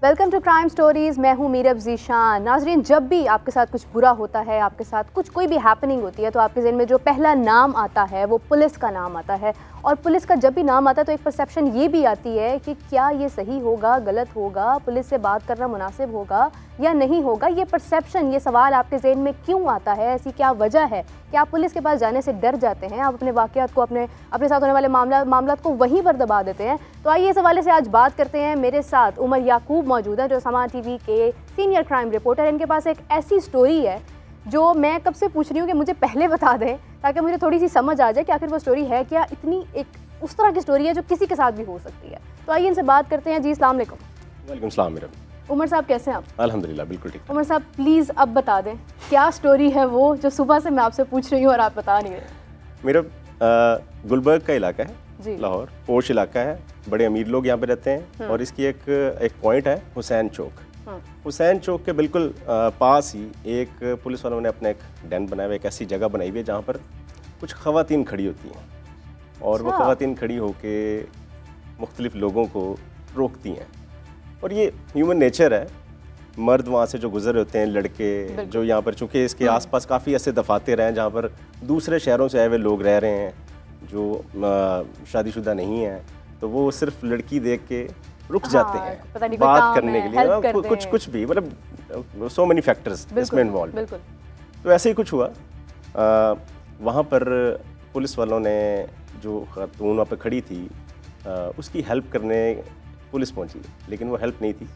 Welcome to crime stories. मैं हूँ मीरब ज़ीशान। नाज़रीन, जब भी आपके साथ कुछ बुरा होता है, आपके साथ कोई भी हैपनिंग होती है, तो आपके ज़हन में जो पहला नाम आता है वो पुलिस का नाम आता है। और पुलिस का जब भी नाम आता है तो एक परसेप्शन ये भी आती है कि क्या ये सही होगा, गलत होगा, पुलिस से बात करना मुनासिब होगा या नहीं होगा। ये परसेप्शन, ये सवाल आपके ज़हन में क्यों आता है? ऐसी क्या वजह है कि आप पुलिस के पास जाने से डर जाते हैं? आप अपने वाक़यात को, अपने साथ होने वाले मामलात को वहीं पर दबा देते हैं। तो आइए इस हवाले से आज बात करते हैं। मेरे साथ उमर याकूब मौजूद है, जो समा टीवी के सीनियर क्राइम रिपोर्टर। इनके पास एक ऐसी स्टोरी है जो मैं कब से पूछ रही हूँ कि मुझे पहले बता दें, ताकि मुझे थोड़ी सी समझ आ जाए कि आखिर वो स्टोरी है क्या। इतनी एक उस तरह की स्टोरी है जो किसी के साथ भी हो सकती है। तो आइए इनसे बात करते हैं। जी, अस्सलाम वालेकुम। वालेकुम सलाम। मेरा उमर साहब, कैसे हैं आप? अल्हम्दुलिल्लाह, बिल्कुल ठीक। उमर साहब, प्लीज़ अब बता दें क्या स्टोरी है वो जो सुबह से मैं आपसे पूछ रही हूँ और आप बता नहीं रहे। मेरा गुलबर्ग का इलाका है जी। लाहौर, पोश इलाका है, बड़े अमीर लोग यहाँ पे रहते हैं। और इसकी एक पॉइंट है हुसैन चौक। हुसैन चौक के बिल्कुल पास ही एक पुलिस वालों ने अपना एक डैन बनाया हुआ, एक ऐसी जगह बनाई हुई है जहाँ पर कुछ ख़वातीन खड़ी होती हैं और वो ख़वातीन खड़ी होके मुख्तलिफ लोगों को रोकती हैं। और ये ह्यूमन नेचर है। मर्द वहाँ से जो गुजर होते हैं, लड़के जो यहाँ पर, चूँकि इसके आसपास काफ़ी ऐसे दफातर हैं जहाँ पर दूसरे शहरों से आए हुए लोग रह रहे हैं जो शादीशुदा नहीं हैं, तो वो सिर्फ लड़की देख के रुक जाते हैं बात करने के लिए, कुछ भी, मतलब सो मेनी फैक्टर्स इसमें इन्वॉल्व। तो ऐसे ही कुछ हुआ। वहाँ पर पुलिस वालों ने जो खातून वहाँ पर खड़ी थी उसकी हेल्प करने पुलिस पहुंची, लेकिन वो हेल्प नहीं थी।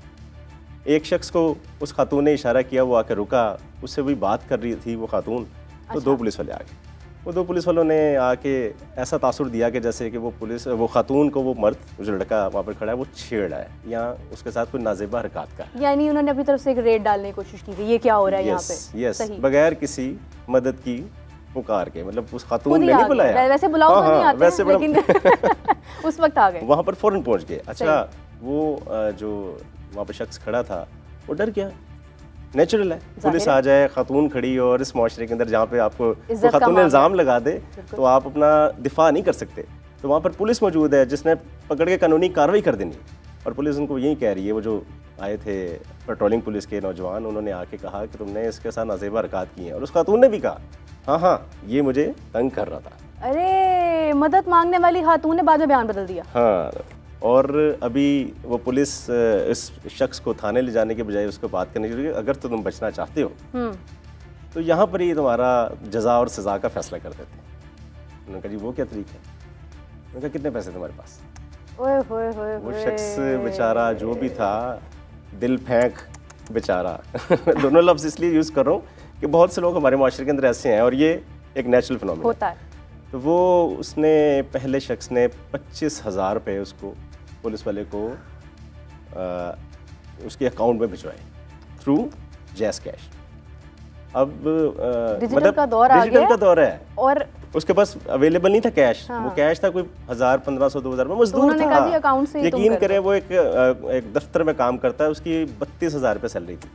एक शख्स को उस खातून ने इशारा किया, वो आकर रुका, उससे भी बात कर रही थी वो खातून। तो दो पुलिस वाले आ गए। वो दो पुलिस वालों ने आके ऐसा तासुर दिया कि जैसे कि वो खातून को वो मर्द, जो लड़का वहाँ पर खड़ा है, वो छेड़ रहा है या उसके साथ कोई नाजेबा हरकत का है। यानी उन्होंने अपनी तरफ से एक रेड डालने की कोशिश की थी, ये क्या हो रहा है यहाँ पे। यस, बगैर किसी मदद की पुकार के, मतलब उस खातून ने नहीं बुलाया, वैसे बुलाओ तो नहीं आते, वैसे लेकिन उस वक्त आ गए, वहाँ पर फौरन पहुँच गए। अच्छा, वो जो वहाँ पर शख्स खड़ा था वो डर गया। नेचुरल है, पुलिस आ जाए, खातून खड़ी और इस माशरे के अंदर जहाँ पे आपको खातून ने इल्ज़ाम लगा दे तो आप अपना दिफा नहीं कर सकते। तो वहाँ पर पुलिस मौजूद है जिसने पकड़ के कानूनी कार्रवाई कर देनी। और पुलिस उनको यही कह रही है, वो जो आए थे पेट्रोलिंग पुलिस के नौजवान, उन्होंने आके कहा कि तुमने इसके साथ नाजेबा हरकत की है। और उस खातून ने भी कहा हाँ, ये मुझे तंग कर रहा था। अरे, मदद मांगने वाली खातून ने बाद में बयान बदल दिया। हाँ, और अभी वो पुलिस इस शख्स को थाने ले जाने के बजाय उसको बात करने के लिए, अगर तो तुम बचना चाहते हो तो यहाँ पर ही तुम्हारा जजा और सज़ा का फैसला कर देते हैं। उन्होंने कहा जी वो क्या तरीका है? उन्होंने कहा कितने पैसे तुम्हारे पास? वो शख्स बेचारा जो भी था, दिल फेंक बेचारा दोनों लफ्ज़ इसलिए यूज़ कर रहा हूँ कि बहुत से लोग हमारे माशरे के अंदर ऐसे हैं और ये एक नेचुरल फिनोमेना होता है। तो वो उसने पहले शख्स ने 25,000 रुपये उसको, पुलिस वाले को उसके अकाउंट में भिजवाए थ्रू जैस कैश। अब डिजिटल का दौर आ गया, का दौर है और उसके पास अवेलेबल नहीं था कैश। वो कैश था कोई 1000, 1500, 2000 में मजदूर था। अकाउंट से यकीन करें, वो एक दफ्तर में काम करता है, उसकी 32,000 रुपये सैलरी थी।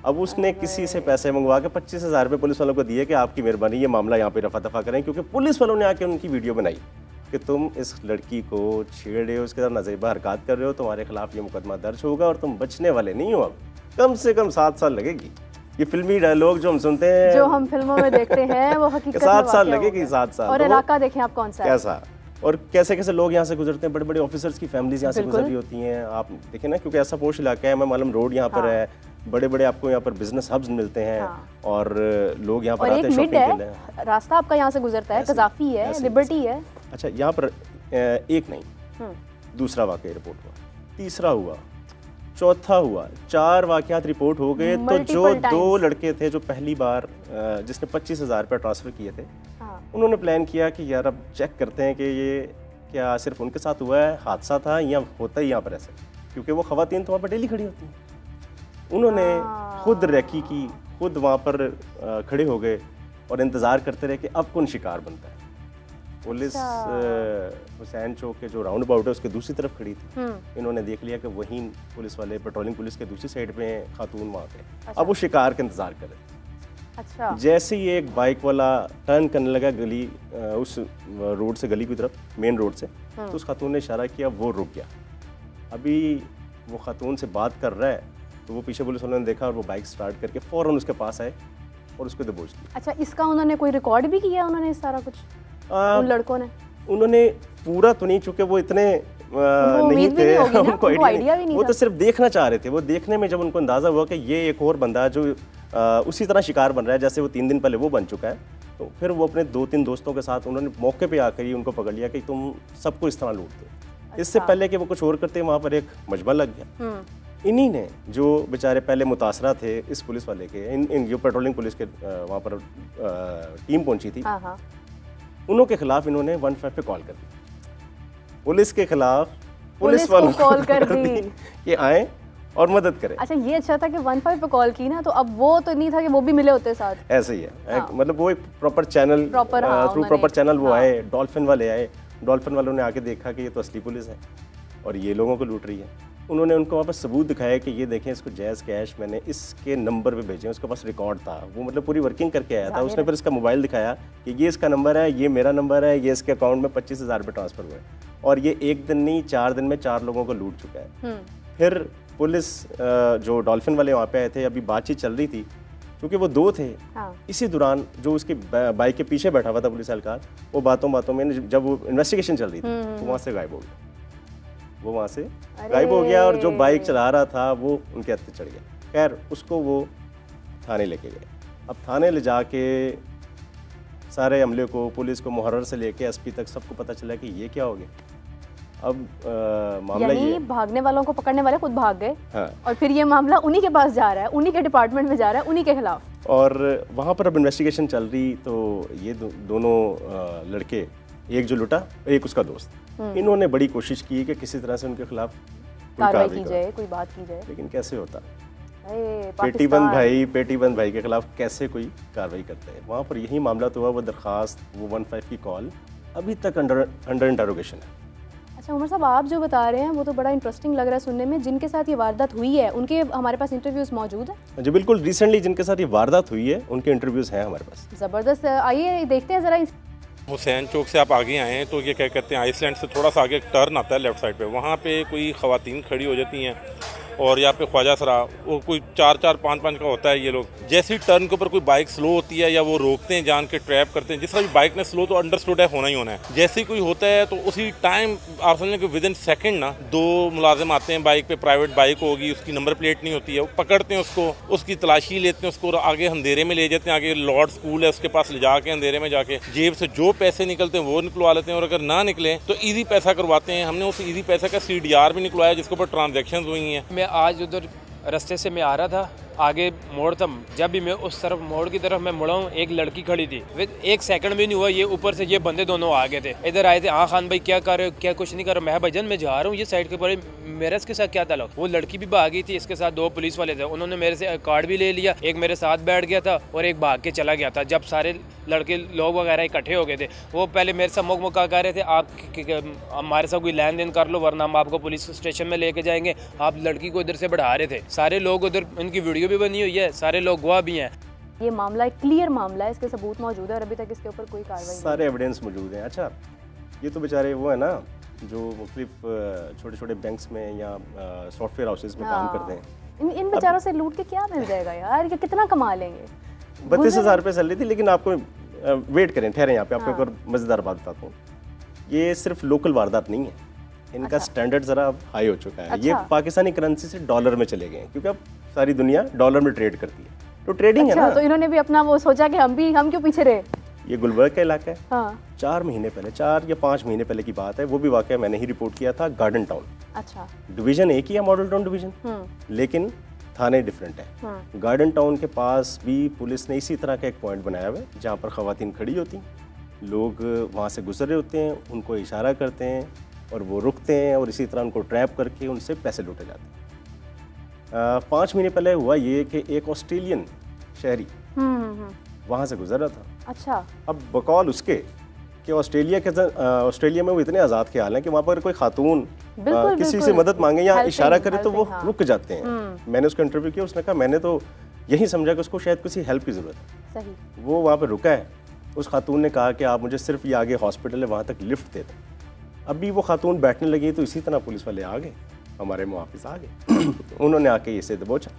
अब उसने किसी से पैसे मंगवा के 25,000 रुपये पुलिस वालों को दिए कि आपकी मेहरबानी ये मामला यहाँ पे रफा दफा करें, क्योंकि पुलिस वालों ने आके उनकी वीडियो बनाई कि तुम इस लड़की को छेड़ रहे हो, उसके साथ नाजेबा हरकत कर रहे हो, तुम्हारे खिलाफ ये मुकदमा दर्ज होगा और तुम बचने वाले नहीं हो। अब कम से कम 7 साल लगेगी। ये फिल्मी डायलॉग जो हम सुनते हैं, जो हम फिल्मों में देखते हैं, वो हकीकत में 7 साल लगेगी, 7 साल। और इलाका देखें आप कौन सा है, कैसा, और कैसे कैसे लोग यहाँ से गुजरते हैं। बड़े बड़े ऑफिसर्स की फैमिलीज यहाँ से गुजर रही होती हैं। आप देखें ना, क्योंकि ऐसा पोश इलाका है, मालूम रोड यहाँ पर है, बड़े बड़े आपको यहाँ पर बिजनेस हब्स मिलते हैं और लोग यहाँ पर आते हैं शॉपिंग के लिए। रास्ता आपका यहाँ से गुजरता है, कज़ाफ़ी है, लिबर्टी है। अच्छा, यहाँ पर एक नहीं, दूसरा वाक़या रिपोर्ट हुआ, तीसरा हुआ, चौथा हुआ, 4 वाक़यात रिपोर्ट हो गए। तो जो 2 लड़के थे जो पहली बार जिसने 25,000 रुपये ट्रांसफ़र किए थे, उन्होंने प्लान किया कि यार अब चेक करते हैं कि ये क्या सिर्फ उनके साथ हुआ है, हादसा था, या होता ही यहाँ पर ऐसे, क्योंकि वो ख़वातीन तो वहाँ पर डेली खड़ी होती हैं। उन्होंने खुद रेकी की, खुद वहाँ पर खड़े हो गए और इंतज़ार करते रहे कि अब कौन शिकार बनता है। पुलिस हुसैन चौक के जो राउंड अबाउट है उसके दूसरी तरफ खड़ी थी। इन्होंने देख लिया कि वहीं पुलिस वाले, पेट्रोलिंग पुलिस के दूसरी साइड पे खातून वहाँ पे। अब वो शिकार का इंतज़ार कर रहे थे। अच्छा। जैसे ही एक बाइक वाला टर्न करने लगा गली, उस रोड से गली की तरफ, मेन रोड से, तो उस खातून ने इशारा किया, वो रुक गया। अभी वो खातून से बात कर रहा है तो वो पीछे पुलिस वालों ने देखा और वो बाइक स्टार्ट करके फ़ौरन उसके पास आए और उसको दबोच दिया। अच्छा, इसका उन्होंने कोई रिकॉर्ड भी किया उन्होंने इस सारा कुछ उन लड़कों ने? उन्होंने पूरा तो नहीं, चूँकि वो इतने नहीं थे, उनको आइडिया नहीं, वो तो सिर्फ देखना चाह रहे थे। वो देखने में जब उनको अंदाज़ा हुआ कि ये एक और बंदा जो उसी तरह शिकार बन रहा है जैसे वो 3 दिन पहले वो बन चुका है, तो फिर वो अपने 2-3 दोस्तों के साथ उन्होंने मौके पे आकर ही उनको पकड़ लिया कि तुम सबको इस तरह लूटते। अच्छा। इससे पहले कि वो कुछ और करते वहाँ पर एक मजमा लग गया। इन्हीं ने जो बेचारे पहले मुतासरा थे इस पुलिस वाले के, इन जो पेट्रोलिंग पुलिस के वहाँ पर टीम पहुंची थी, उन्हों के खिलाफ इन्होंने 15 पे कॉल कर दी। पुलिस के खिलाफ पुलिस वालों को कॉल कर दी कि आए और मदद करें। अच्छा, ये अच्छा था कि 15 पे कॉल की ना, तो अब वो तो नहीं था कि वो भी मिले होते साथ। ऐसे ही है। मतलब वो एक proper channel through proper channel वो आए, डॉल्फिन वाले आए। डॉल्फिन वालों ने आके देखा कि ये तो असली पुलिस है और ये लोगों को लूट रही है। उन्होंने उनको वहाँ पर सबूत दिखाया कि ये देखें, इसको जैज़ कैश मैंने इसके नंबर पे भेजे, उसके पास रिकॉर्ड था, वो मतलब पूरी वर्किंग करके आया था। उसने फिर इसका मोबाइल दिखाया कि ये इसका नंबर है, ये मेरा नंबर है, ये इसके अकाउंट में 25,000 रुपये ट्रांसफ़र हुए और ये 1 दिन नहीं 4 दिन में 4 लोगों को लूट चुका है। फिर पुलिस जो डॉल्फिन वाले वहाँ पे आए थे, अभी बातचीत चल रही थी, क्योंकि वो 2 थे। इसी दौरान जो उसकी बाइक के पीछे बैठा हुआ था पुलिस एहलकार, वो बातों में जब वो इन्वेस्टिगेशन चल रही थी तो वहाँ से गायब हो गया। वो वहाँ से गायब हो गया और जो बाइक चला रहा था वो उनके हत्थे चढ़ गया। खैर उसको वो थाने लेके गए। अब थाने ले जाके सारे अमले को, पुलिस को, मुहर्रर से लेके एसपी तक सबको पता चला कि ये क्या हो गया। अब मामला ये भागने वालों को पकड़ने वाले खुद भाग गए। हाँ। और फिर ये मामला उन्हीं के पास जा रहा है, उन्हीं के डिपार्टमेंट में जा रहा है, उन्हीं के खिलाफ। और वहाँ पर अब इन्वेस्टिगेशन चल रही, तो ये दोनों लड़के, एक जो लुटा एक उसका दोस्त, इन्होंने बड़ी कोशिश की कि किसी तरह से उनके खिलाफ कार्रवाई की जाए, कोई बात की जाए, लेकिन कैसे होता। पेटीबंद भाई के खिलाफ कैसे कोई कार्रवाई करते हैं। वहाँ पर यही मामला तो हुआ, वो दरखास्त, वो 15 की कॉल अभी तक अंडर इंटरोगेशन है। अच्छा उमर साहब, आप जो बता रहे हैं वो तो बड़ा इंटरेस्टिंग लग रहा है सुनने में। जिनके साथ ये वारदात हुई है उनके हमारे पास इंटरव्यूज मौजूद हैं? जी बिल्कुल, रिसेंटली जिनके साथ ये वारदात हुई है उनके इंटरव्यूज हैं हमारे पास। ज़बरदस्त, आइए देखते हैं ज़रा। हुसैन चौक से आप आगे आए हैं तो ये क्या कहते हैं, आइसलैंड से थोड़ा सा आगे एक टर्न आता है लेफ्ट साइड पे, वहाँ पे कोई ख़वातीन खड़ी हो जाती हैं और यहाँ पे ख्वाजा सरा, वो कोई 4-4-5-5 का होता है। ये लोग जैसे ही टर्न के ऊपर कोई बाइक स्लो होती है या वो रोकते हैं, जान के ट्रैप करते हैं। जिसका भी बाइक ने स्लो तो अंडरस्टूड है, होना ही होना है। जैसे ही कोई होता है तो उसी टाइम आप समझें कि विद इन सेकेंड ना 2 मुलाजिम आते हैं बाइक पे, प्राइवेट बाइक होगी, उसकी नंबर प्लेट नहीं होती है, वो पकड़ते हैं उसको, उसकी तलाशी लेते हैं, उसको आगे अंधेरे में ले जाते हैं। आगे लॉर्ड स्कूल है, उसके पास ले जाके अंधेरे में जाके जेब से जो पैसे निकलते हैं वो निकलवा लेते हैं, और अगर ना निकले तो ईजी पैसा करवाते हैं। हमने उस ईजी पैसा का CDR भी निकलवाया जिसके ऊपर ट्रांजेक्शन हुई हैं। मैं आज उधर रास्ते से मैं आ रहा था, आगे मोड़ था, जब भी मैं उस तरफ मोड़ की तरफ मैं मुड़ा हूँ, एक लड़की खड़ी थी। विद 1 सेकंड भी नहीं हुआ, ये ऊपर से ये बंदे दोनों आ गए थे, इधर आए थे। हाँ खान भाई क्या कर रहे हो, क्या कुछ नहीं कर रहा। मैं भाईजान मैं जा रहा हूँ ये साइड के पर, मेरा इसके साथ क्या ताल्लुक। वो लड़की भी भाग गई थी, इसके साथ 2 पुलिस वाले थे, उन्होंने मेरे से कार्ड भी ले लिया, एक मेरे साथ बैठ गया था और एक भाग के चला गया था। जब सारे लड़के लोग वगैरह इकट्ठे हो गए थे, वो पहले मेरे से मुका कह रहे थे आप हमारे साथ कोई लेन देन कर लो वरना हम आपको पुलिस स्टेशन में लेके जाएंगे। आप लड़की को इधर से बढ़ा रहे थे। सारे लोग उधर, इनकी वीडियो भी बनी हुई है, सारे लोग गवाह भी हैं। ये मामला एक क्लियर मामला है, इसके सबूत मौजूद है और अभी तक इसके ऊपर कोई कार्रवाई, सारे एविडेंस मौजूद हैं। अच्छा, ये तो बेचारे वो है ना जो मुख्तलिफ छोटे छोटे बैंक्स में या सॉफ्टवेयर हाउसेज में काम करते हैं। इन बेचारों से लूट के क्या मिल जाएगा यार, ये कितना कमा लेंगे। 32,000 रुपये सैलरी थी। लेकिन आपको वेट करें, ठहरें यहाँ पे, आपको एक और मज़ेदार बात बताता हूँ। ये सिर्फ लोकल वारदात नहीं है, इनका स्टैंडर्ड ज़रा अब हाई हो चुका है। ये पाकिस्तानी करेंसी से डॉलर में चले गए हैं, क्योंकि अब सारी दुनिया डॉलर में ट्रेड करती है, तो ट्रेडिंग है ना। तो इन्होंने भी अपना वो सोचा कि हम क्यों पीछे रहे। ये गुलबर्ग का इलाका है। हाँ। 4 महीने पहले, 4 या 5 महीने पहले की बात है, वो भी वाकया मैंने ही रिपोर्ट किया था। गार्डन टाउन, अच्छा, डिवीजन एक ही है, मॉडल टाउन डिवीजन, लेकिन थाने डिफरेंट है। गार्डन टाउन के पास भी पुलिस ने इसी तरह का एक पॉइंट बनाया हुआ है जहाँ पर खवातीन खड़ी होती, लोग वहाँ से गुजर रहे होते हैं, उनको इशारा करते हैं और वो रुकते हैं और इसी तरह उनको ट्रैप करके उनसे पैसे लूटे जाते हैं। 5 महीने पहले हुआ ये कि एक ऑस्ट्रेलियन शहरी वहाँ से गुजर रहा था। अच्छा। अब बकौल उसके कि ऑस्ट्रेलिया में वो इतने आज़ाद ख्याल हैं कि वहाँ पर कोई खातून किसी से मदद मांगे या इशारा करे तो वो रुक जाते हैं। मैंने उसका इंटरव्यू किया, उसने कहा मैंने तो यही समझा कि उसको शायद किसी हेल्प की ज़रूरत है। सही। वो वहाँ पर रुका है, उस खातून ने कहा कि आप मुझे सिर्फ ये आगे हॉस्पिटल है वहाँ तक लिफ्ट दे दें। अभी वो खातून बैठने लगी तो इसी तरह पुलिस वाले आ गए हमारे मुहाफिज आ गए उन्होंने आके इसे दबोचा,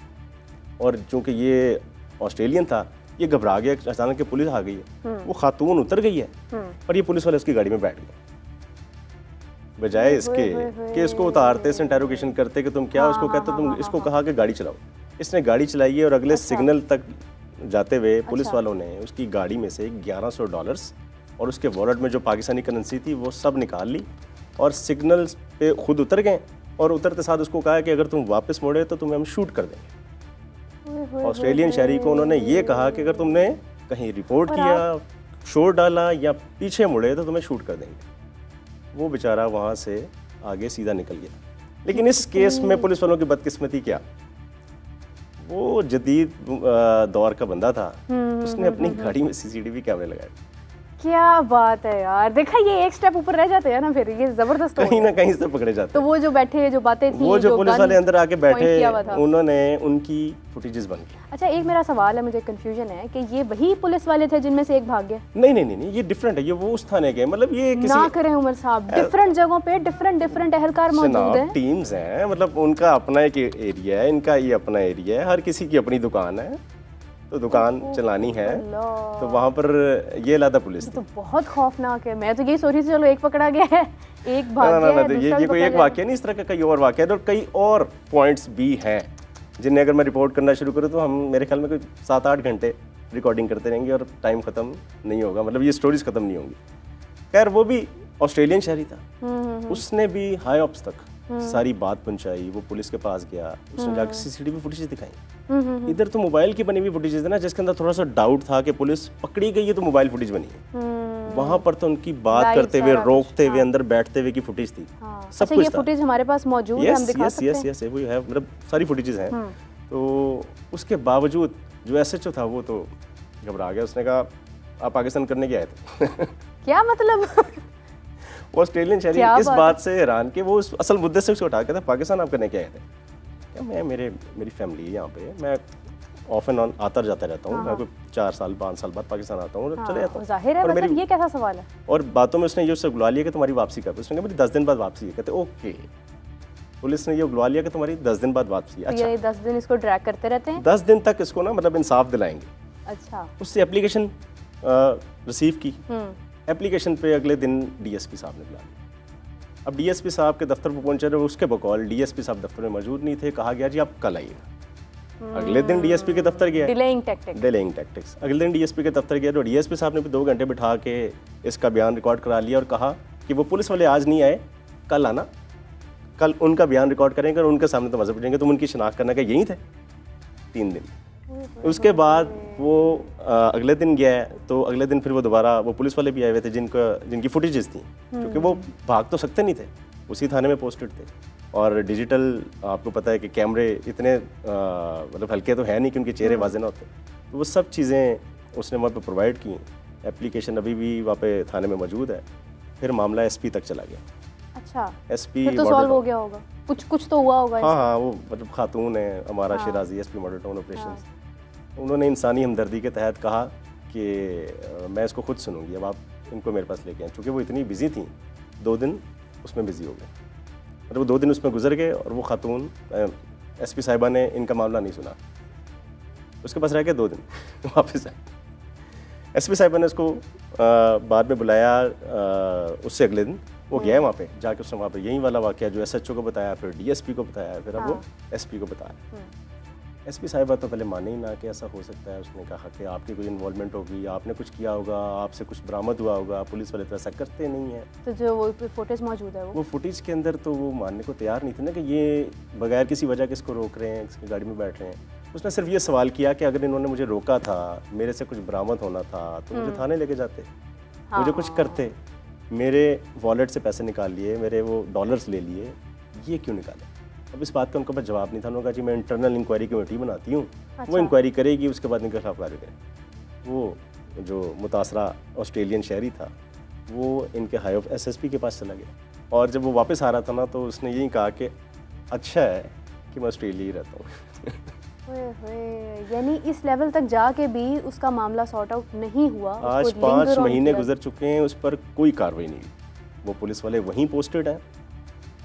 और चूंकि ये ऑस्ट्रेलियन था, ये घबरा गया, अचानक के पुलिस आ गई है, वो खातून उतर गई है और ये पुलिस वाले उसकी गाड़ी में बैठ गए, बजाय इसके कि इसको उतारते, इसे इंटेरोगेशन करते कि तुम क्या, उसको कहते तुम, इसको कहा कि गाड़ी चलाओ। इसने गाड़ी चलाई है और अगले सिग्नल तक जाते हुए पुलिस वालों ने उसकी गाड़ी में से $1100 और उसके वॉलेट में जो पाकिस्तानी करेंसी थी वो सब निकाल ली और सिग्नल पे खुद उतर गए, और उतरते साथ उसको कहा कि अगर तुम वापस मुड़े तो तुम्हें हम शूट कर देंगे। ऑस्ट्रेलियन शहरी को उन्होंने ये कहा कि अगर तुमने कहीं रिपोर्ट किया, शोर डाला या पीछे मुड़े तो तुम्हें शूट कर देंगे। वो बेचारा वहाँ से आगे सीधा निकल गया। लेकिन इस केस में पुलिस वालों की बदकिस्मती क्या, वो जदीद दौर का बंदा था, उसने अपनी गाड़ी में CCTV कैमरे लगाए। क्या बात है यार, देखा ये एक स्टेप ऊपर रह जाते हैं ना, फिर ये जबरदस्त कहीं ना कहीं से पकड़े जाते। तो वो जो बैठे, जो बातें थी, वो जो पुलिस वाले अंदर आके बैठे, उन्होंने उनकी फुटेजेस बन गई। अच्छा, एक मेरा सवाल है, मुझे कंफ्यूजन है कि ये वही पुलिस वाले थे जिनमें से एक भाग गया? नहीं, ये डिफरेंट है, ये वो उस थाने के, मतलब ये किसी ना करें उमर साहब, डिफरेंट जगहों पे डिफरेंट एहलकार मौजूद हैं, टीम्स हैं, मतलब उनका अपना एक एरिया है, इनका ये अपना एरिया है, हर किसी की अपनी दुकान है, तो दुकान चलानी है, तो वहाँ पर ये लादा पुलिस थी। तो बहुत खौफनाक है। मैं तो यही सोच रही थी चलो एक पकड़ा गया है, एक भाग गया है, ये कोई एक वाकया नहीं, इस तरह का कई और वाकया है, और कई और पॉइंट्स भी हैं जिन्हें अगर मैं रिपोर्ट करना शुरू करूँ तो हम मेरे ख्याल में कोई 7-8 घंटे रिकॉर्डिंग करते रहेंगे और टाइम ख़त्म नहीं होगा, मतलब ये स्टोरीज ख़त्म नहीं होंगी। खैर, वो भी ऑस्ट्रेलियन शहरी था, उसने भी हाई ऑप्स तक सारी बात पहुंचाई, वो पुलिस के पास गया, उसने जाकर CCTV फुटेज दिखाई। इधर तो मोबाइल की बनी हुई फुटेज है ना, जिसके अंदर थोड़ा सा डाउट था कि पुलिस पकड़ी गई है तो मोबाइल फुटेज बनी है। वहाँ पर तो उनकी बात करते हुए, रोकते हुए, अंदर बैठते हुए की फुटेज थी, सब कुछ ये फुटेज हमारे पास मौजूद है, हम दिखा सकते हैं। यस, वो है, मतलब सारी फुटेजेस हैं। तो उसके बावजूद जो SHO था वो तो घबरा गया, उसने कहा आप पाकिस्तान करने के आए थे। क्या मतलब? ऑस्ट्रेलियन शहरी इस बात से हैरान कि वो उस असल मुद्दे से उसको उठा के था, पाकिस्तान आप करने के आए थे? क्या मैं, मेरी फैमिली है यहाँ पे, मैं ऑफ एंड ऑन आता जाता रहता हूँ, मैं कोई 4 साल 5 साल बाद पाकिस्तान आता हूँ और चले जाता हूँ। जाहिर है, मतलब ये कैसा सवाल है? और बातों में उसने ये उससे बुला लिया कि तुम्हारी वापसी कब? उसने कहा मेरी 10 दिन बाद वापसी है। कहते ओके, पुलिस ने ये बुला लिया कि तुम्हारी 10 दिन बाद वापसी। अच्छा, ये 10 दिन इसको ड्रैग करते रहते हैं, 10 दिन तक इसको ना मतलब इंसाफ दिलाएंगे। अच्छा, उससे एप्लीकेशन रिसीव की, एप्लीकेशन पे अगले दिन DSP साहब ने बुला लिया। अब DSP साहब के दफ्तर पर पहुंचे, उसके बकौल DSP साहब दफ्तर में मौजूद नहीं थे, कहा गया जी आप कल आइएगा। अगले दिन DSP के दफ्तर गया, डिलेइंग टैक्टिक्स। अगले दिन DSP के दफ्तर गया तो DSP साहब ने भी 2 घंटे बिठा के इसका बयान रिकॉर्ड करा लिया और कहा कि वो पुलिस वाले आज नहीं आए, कल आना, कल उनका बयान रिकॉर्ड करेंगे और उनके सामने तमाशा पूछेंगे, तुम उनकी शिनाख्त करना, क्या यही थे? 3 दिन। उसके बाद वो अगले दिन गया, तो अगले दिन फिर वो दोबारा, वो पुलिस वाले भी आए हुए थे जिनकी फुटेजेस थी, क्योंकि वो भाग तो सकते नहीं थे, उसी थाने में पोस्टेड थे, और डिजिटल आपको पता है कि कैमरे इतने मतलब हल्के तो है नहीं कि उनके चेहरे वाज़े ना होते, तो वो सब चीज़ें उसने वहाँ पे प्रोवाइड की। एप्लीकेशन अभी भी वहाँ पे थाने में मौजूद है। फिर मामला SP तक चला गया। अच्छा, SP फिर तो सॉल्व हो गया होगा, कुछ तो हुआ होगा। हाँ, वो मतलब खातून है हमारा Shirazi, SP model town operations, उन्होंने इंसानी हमदर्दी के तहत कहा कि मैं इसको खुद सुनूंगी, अब आप इनको मेरे पास लेके आए। चूँकि वो इतनी बिजी थी, 2 दिन उसमें बिजी हो गए, मतलब वो 2 दिन उसमें गुजर गए और वो खातून SP साहिबा ने इनका मामला नहीं सुना, उसके पास रह गए 2 दिन वापस आए। SP साहिबा ने उसको बाद में बुलाया, उससे अगले दिन वो गया वहाँ पे, जाके उसने वहाँ पे यही वाला वाक़या जो SHO को बताया, फिर DSP को बताया, फिर अब वो SP को बताया। SP साहिबा तो पहले माने ही ना कि ऐसा हो सकता है। उसने कहा कि आपकी कोई इन्वॉल्वमेंट होगी, आपने कुछ किया होगा, आपसे कुछ बरामद हुआ होगा, पुलिस वाले तो ऐसा करते नहीं हैं। तो जो वो फुटेज मौजूद है, वो फुटेज के अंदर तो वो मानने को तैयार नहीं थे ना कि ये बगैर किसी वजह के इसको रोक रहे हैं, इसकी गाड़ी में बैठ रहे हैं। उसने सिर्फ ये सवाल किया कि अगर इन्होंने मुझे रोका था, मेरे से कुछ बरामद होना था, तो मुझे थाने लेके जाते, मुझे कुछ करते, मेरे वॉलेट से पैसे निकाल लिए, मेरे वो डॉलर्स ले लिए, ये क्यों निकाले? अब इस बात का उनके पास जवाब नहीं था। उन्होंने कहा जी मैं इंटरनल इंक्वायरी कमेटी बनाती हूँ, वो इंक्वायरी करेगी, उसके बाद इनके खिलाफ कार्रवाई करेगी। वो जो मुतासरा ऑस्ट्रेलियन शहरी था वो इनके हाई ऑफ SSP के पास चला गया, और जब वो वापस आ रहा था ना तो उसने यही कहा कि अच्छा है कि मैं ऑस्ट्रेलिया ही रहता हूँ। यानी इस लेवल तक जाके भी उसका मामला सॉर्ट आउट नहीं हुआ। आज 5 महीने गुजर चुके हैं, उस पर कोई कार्रवाई नहीं हुई। वो पुलिस वाले वहीं पोस्टेड हैं,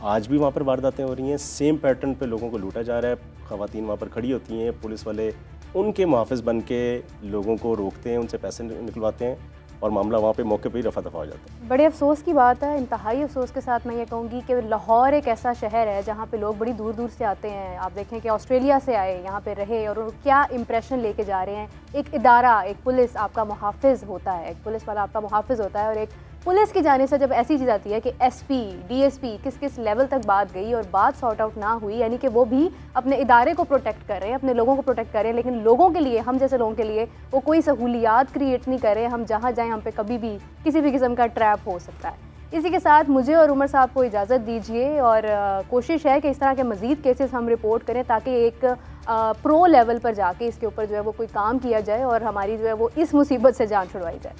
आज भी वहाँ पर वारदातें हो रही हैं, सेम पैटर्न पे लोगों को लूटा जा रहा है। ख़वातीन वहाँ पर खड़ी होती हैं, पुलिस वाले उनके मुहाफ़िज़ बन के लोगों को रोकते हैं, उनसे पैसे निकलवाते हैं और मामला वहाँ पे मौके पे ही रफा दफा हो जाता है। बड़े अफसोस की बात है, इंतहाई अफसोस के साथ मैं ये कहूँगी कि लाहौर एक ऐसा शहर है जहाँ पे लोग बड़ी दूर दूर से आते हैं। आप देखें कि ऑस्ट्रेलिया से आए, यहाँ पे रहे और क्या इंप्रेशन लेके जा रहे हैं। एक इदारा, एक पुलिस आपका मुहाफ़िज़ होता है, एक पुलिस वाला आपका मुहाफ़िज़ होता है और एक पुलिस की जाने से जब ऐसी चीज़ आती है कि एसपी, डीएसपी किस किस लेवल तक बात गई और बात सॉर्ट आउट ना हुई, यानी कि वो भी अपने इदारे को प्रोटेक्ट कर रहे हैं, अपने लोगों को प्रोटेक्ट कर रहे हैं, लेकिन लोगों के लिए, हम जैसे लोगों के लिए वो कोई सहूलियात क्रिएट नहीं कर रहे। हम जहाँ जाएँ हम पे कभी भी किसी भी किस्म का ट्रैप हो सकता है। इसी के साथ मुझे और उमर साहब को इजाज़त दीजिए और कोशिश है कि इस तरह के मज़ीद केसेस हम रिपोर्ट करें ताकि एक प्रो लेवल पर जाके इसके ऊपर जो है वो कोई काम किया जाए और हमारी जो है वो इस मुसीबत से जान छुड़वाई जाए।